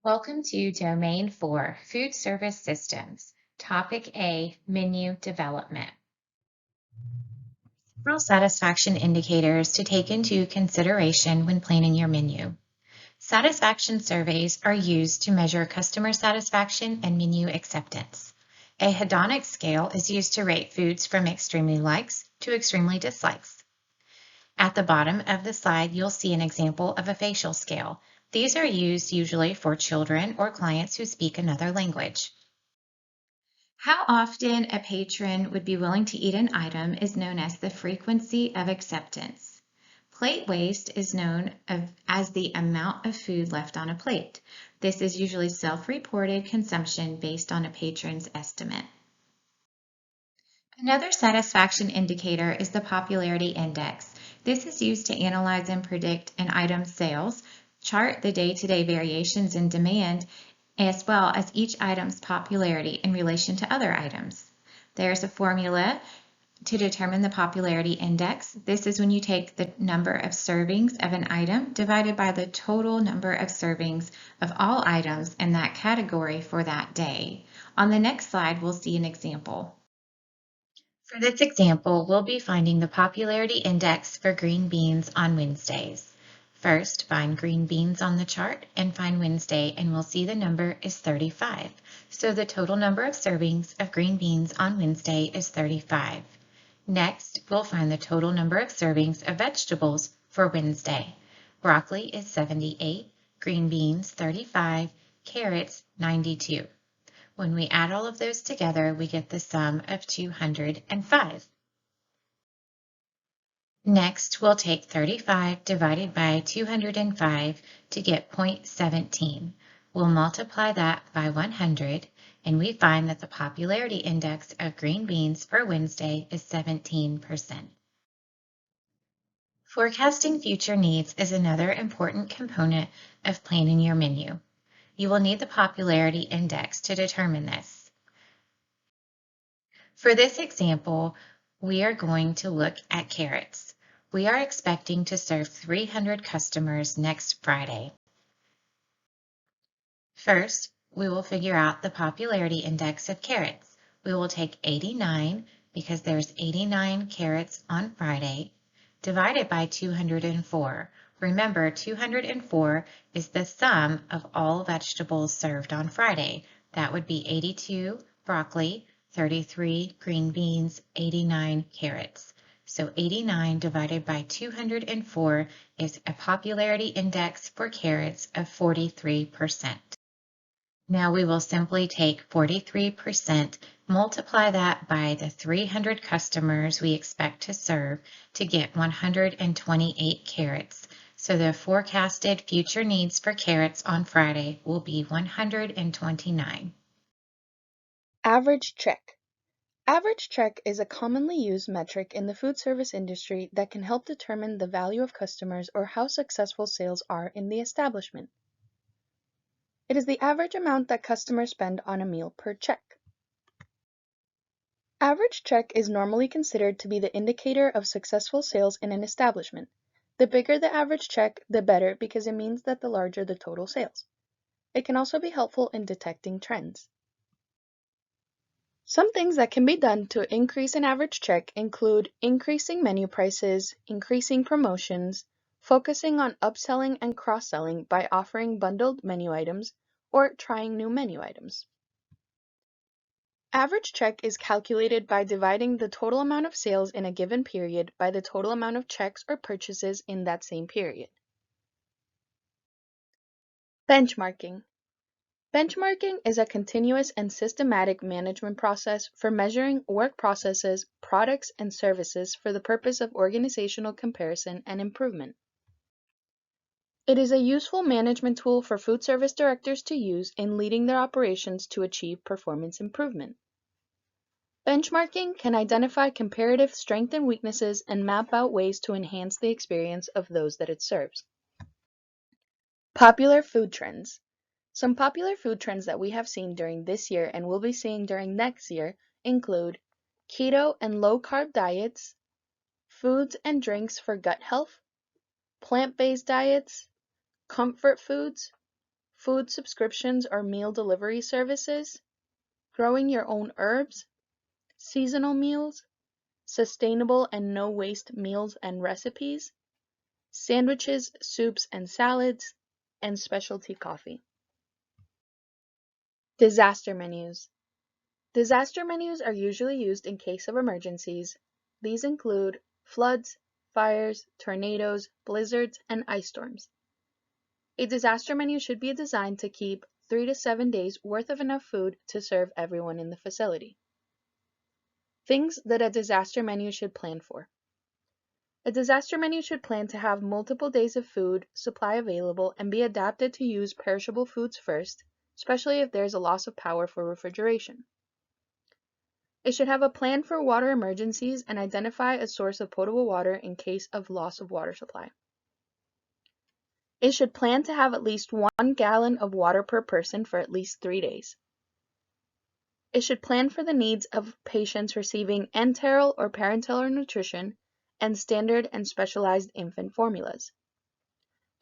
Welcome to Domain 4, Food Service Systems. Topic A, Menu Development. Several satisfaction indicators to take into consideration when planning your menu. Satisfaction surveys are used to measure customer satisfaction and menu acceptance. A hedonic scale is used to rate foods from extremely likes to extremely dislikes. At the bottom of the slide, you'll see an example of a facial scale. These are used usually for children or clients who speak another language. How often a patron would be willing to eat an item is known as the frequency of acceptance. Plate waste is known as the amount of food left on a plate. This is usually self-reported consumption based on a patron's estimate. Another satisfaction indicator is the popularity index. This is used to analyze and predict an item's sales, chart the day-to-day variations in demand, as well as each item's popularity in relation to other items. There's a formula to determine the popularity index. This is when you take the number of servings of an item divided by the total number of servings of all items in that category for that day. On the next slide, we'll see an example. For this example, we'll be finding the popularity index for green beans on Wednesdays. First, find green beans on the chart and find Wednesday, and we'll see the number is 35. So the total number of servings of green beans on Wednesday is 35. Next, we'll find the total number of servings of vegetables for Wednesday. Broccoli is 78, green beans 35, carrots 92. When we add all of those together, we get the sum of 205. Next, we'll take 35 divided by 205 to get 0.17. We'll multiply that by 100, and we find that the popularity index of green beans for Wednesday is 17%. Forecasting future needs is another important component of planning your menu. You will need the popularity index to determine this. For this example, we are going to look at carrots. We are expecting to serve 300 customers next Friday. First, we will figure out the popularity index of carrots. We will take 89 because there's 89 carrots on Friday, divided by 204. Remember, 204 is the sum of all vegetables served on Friday. That would be 82 broccoli, 33 green beans, 89 carrots. So 89 divided by 204 is a popularity index for carrots of 43%. Now we will simply take 43%, multiply that by the 300 customers we expect to serve to get 128 carrots. So the forecasted future needs for carrots on Friday will be 129. Average check. Average check is a commonly used metric in the food service industry that can help determine the value of customers or how successful sales are in the establishment. It is the average amount that customers spend on a meal per check. Average check is normally considered to be the indicator of successful sales in an establishment. The bigger the average check, the better, because it means that the larger the total sales. It can also be helpful in detecting trends. Some things that can be done to increase an average check include increasing menu prices, increasing promotions, focusing on upselling and cross-selling by offering bundled menu items, or trying new menu items. Average check is calculated by dividing the total amount of sales in a given period by the total amount of checks or purchases in that same period. Benchmarking. Benchmarking is a continuous and systematic management process for measuring work processes, products, and services for the purpose of organizational comparison and improvement. It is a useful management tool for food service directors to use in leading their operations to achieve performance improvement. Benchmarking can identify comparative strengths and weaknesses and map out ways to enhance the experience of those that it serves. Popular food trends. Some popular food trends that we have seen during this year and will be seeing during next year include keto and low-carb diets, foods and drinks for gut health, plant-based diets, comfort foods, food subscriptions or meal delivery services, growing your own herbs, seasonal meals, sustainable and no-waste meals and recipes, sandwiches, soups and salads, and specialty coffee. Disaster menus. Disaster menus are usually used in case of emergencies. These include floods, fires, tornadoes, blizzards, and ice storms. A disaster menu should be designed to keep 3 to 7 days worth of enough food to serve everyone in the facility. Things that a disaster menu should plan for. A disaster menu should plan to have multiple days of food supply available and be adapted to use perishable foods first, especially if there is a loss of power for refrigeration. It should have a plan for water emergencies and identify a source of potable water in case of loss of water supply. It should plan to have at least 1 gallon of water per person for at least 3 days. It should plan for the needs of patients receiving enteral or parenteral nutrition and standard and specialized infant formulas.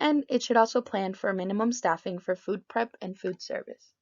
And it should also plan for minimum staffing for food prep and food service.